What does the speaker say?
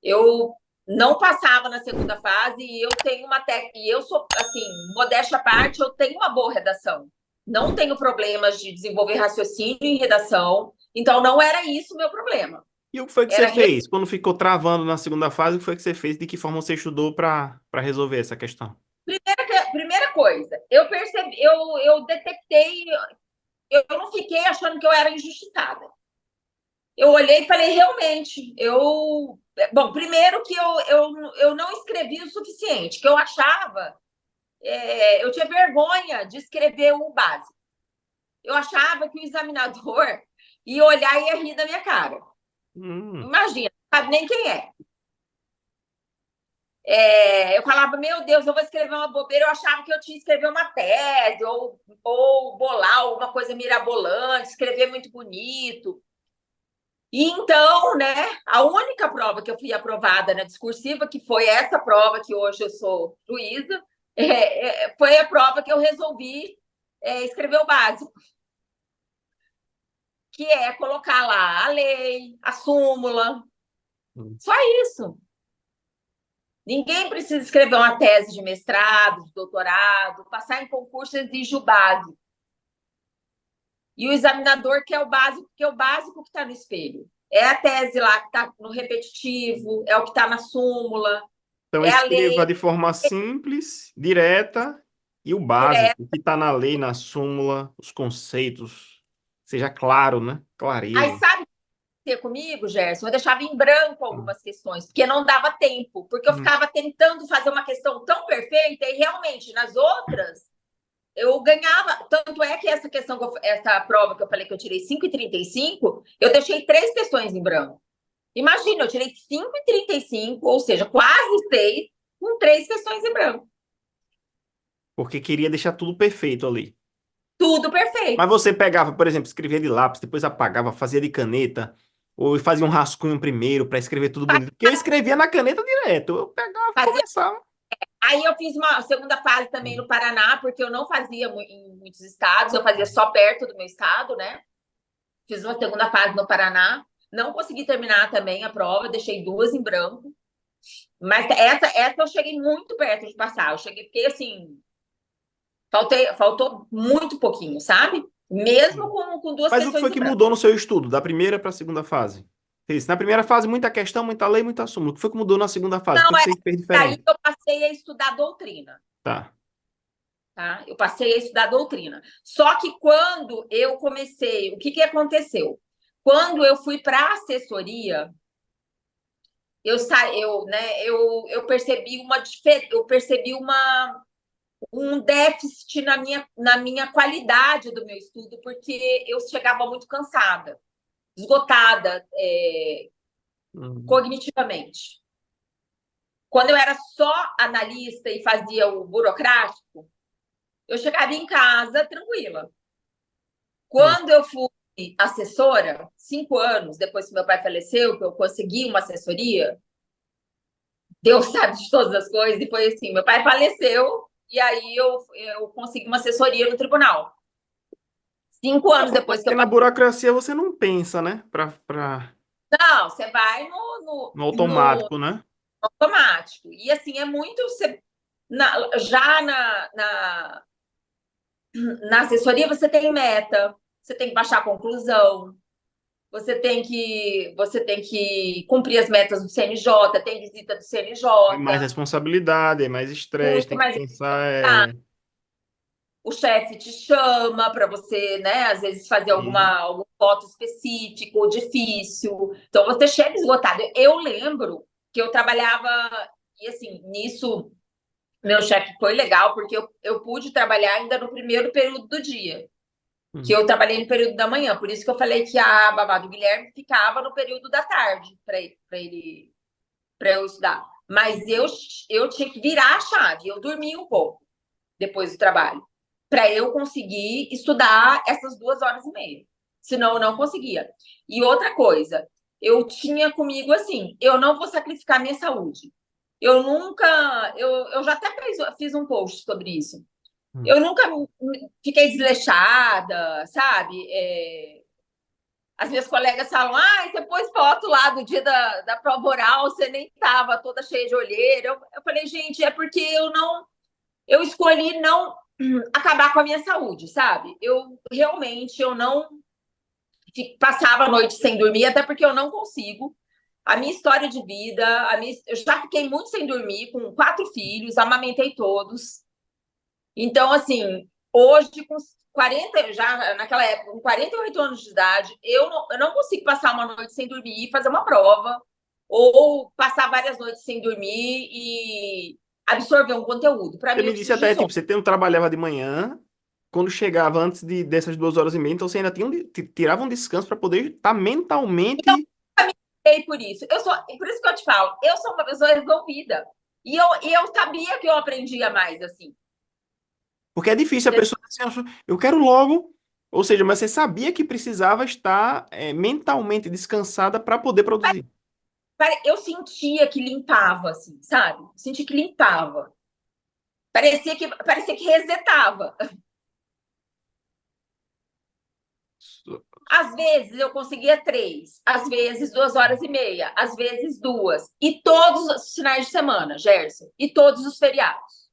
Eu não passava na segunda fase e eu tenho uma técnica, e eu sou, assim, modéstia à parte, eu tenho uma boa redação. Não tenho problemas de desenvolver raciocínio em redação, então não era isso o meu problema. E o que foi que você Era fez? Quando ficou travando na segunda fase, o que foi que você fez? De que forma você estudou para resolver essa questão? primeira coisa, eu percebi, eu detectei, eu não fiquei achando que eu era injustiçada. Eu olhei e falei, realmente, eu. Bom, primeiro que eu não escrevi o suficiente, que eu achava, eu tinha vergonha de escrever o básico. Eu achava que o examinador ia olhar e ia rir da minha cara. Hum, Imagina, não sabe nem quem é. Eu falava, meu Deus, eu vou escrever uma bobeira. Eu achava que eu tinha que escrever uma tese, ou bolar alguma coisa mirabolante, escrever muito bonito. E então, né, a única prova que eu fui aprovada na discursiva, que foi essa prova que hoje eu sou juíza, foi a prova que eu resolvi escrever o básico, que é colocar lá a lei, a súmula, hum. só isso. Ninguém precisa escrever uma tese de mestrado, de doutorado, passar em concurso exige o básico. E o examinador quer o básico, que é o básico que está no espelho. É a tese lá que está no repetitivo, é o que está na súmula, Então, é a escreva lei de forma simples, direta e o básico, direta. o que está na lei, na súmula, os conceitos. Seja claro, né? Aí Clareza. sabe o que ia comigo, Gerson? Eu deixava em branco Hum, algumas questões, porque não dava tempo, porque eu hum. ficava tentando fazer uma questão tão perfeita e realmente nas outras eu ganhava. Tanto é que essa questão, essa prova que eu falei que eu tirei 5,35, eu deixei três questões em branco. Imagina, eu tirei 5,35, ou seja, quase 6, com três questões em branco. Porque queria deixar tudo perfeito ali. Tudo Mas perfeito. você pegava, por exemplo, escrevia de lápis, depois apagava, fazia de caneta, ou fazia um rascunho primeiro para escrever tudo bonito. Porque eu escrevia na caneta direto. Eu pegava e Fazia. começava. Aí eu fiz uma segunda fase também no Paraná, porque eu não fazia em muitos estados, eu fazia só perto do meu estado, né? Fiz uma segunda fase no Paraná. Não consegui terminar também a prova, deixei duas em branco. Mas essa eu cheguei muito perto de passar. Eu cheguei, fiquei assim, faltou muito pouquinho, sabe? Mesmo com duas Mas o que questões foi em que branco. mudou no seu estudo, da primeira para a segunda fase? Isso. Na primeira fase, muita questão, muita lei, muita súmula. O que foi que mudou na segunda fase? O Não, que você fez aí diferente? eu passei a estudar doutrina, Tá. tá? Eu passei a estudar doutrina. Só que quando eu comecei, o que que aconteceu? Quando eu fui para a assessoria, eu percebi um déficit na minha qualidade do meu estudo, porque eu chegava muito cansada, esgotada, Hum. cognitivamente. Quando eu era só analista e fazia o burocrático, eu chegava em casa tranquila. Hum. Quando eu fui assessora, 5 anos depois que meu pai faleceu, que eu consegui uma assessoria, Deus sabe de todas as coisas, e foi assim: meu pai faleceu, e aí eu consegui uma assessoria no tribunal. 5 anos É depois que porque eu na passei. burocracia você não pensa, né? Não, você vai No no automático, né? automático. E assim, é muito. Já na assessoria, você tem meta, você tem que baixar a conclusão, você tem que cumprir as metas do CNJ, tem visita do É mais CNJ, responsabilidade, é mais estresse, muito tem que mais. pensar. O chefe te chama para você, né, às vezes fazer Sim. algum voto específico, difícil. Então você chega esgotado. Eu lembro que eu trabalhava, e assim, nisso meu chefe foi legal, porque eu pude trabalhar ainda no primeiro período do dia, que Hum. eu trabalhei no período da manhã. Por isso que eu falei que a babá do Guilherme ficava no período da tarde para eu estudar. Mas eu tinha que virar a chave, eu dormia um pouco depois do trabalho, para eu conseguir estudar essas 2 horas e meia. Senão eu não conseguia. E outra coisa, eu tinha comigo assim: eu não vou sacrificar minha saúde. Eu nunca. Eu já até fiz um post sobre isso. Hum. Eu nunca fiquei desleixada, sabe? As minhas colegas falam, você pôs foto lá do dia da prova oral, você nem estava toda cheia de olheira. Eu falei, gente, é porque eu escolhi não acabar com a minha saúde, sabe? Eu realmente eu não passava a noite sem dormir, até porque eu não consigo. A minha história de vida, eu já fiquei muito sem dormir, com 4 filhos, amamentei todos. Então, assim, hoje, com 40, já naquela época, com 48 anos de idade, eu não consigo passar uma noite sem dormir e fazer uma prova, ou passar várias noites sem dormir e absorver um conteúdo. Para Você mim, me eu disse preciso de até, sono. tipo, você não trabalhava de manhã, quando chegava antes dessas 2 horas e meia, então você ainda tirava um descanso para poder estar mentalmente. Por isso. Por isso que eu te falo, eu sou uma pessoa resolvida. E eu sabia que eu aprendia mais, assim. Porque é difícil a pessoa dizer assim, eu quero logo. Ou seja, mas você sabia que precisava estar mentalmente descansada para poder produzir. Eu sentia que limpava, assim, sabe? Sentia que limpava. Parecia que resetava. Às vezes eu conseguia 3, às vezes 2 horas e meia, às vezes 2. E todos os finais de semana, Gerson. E todos os feriados.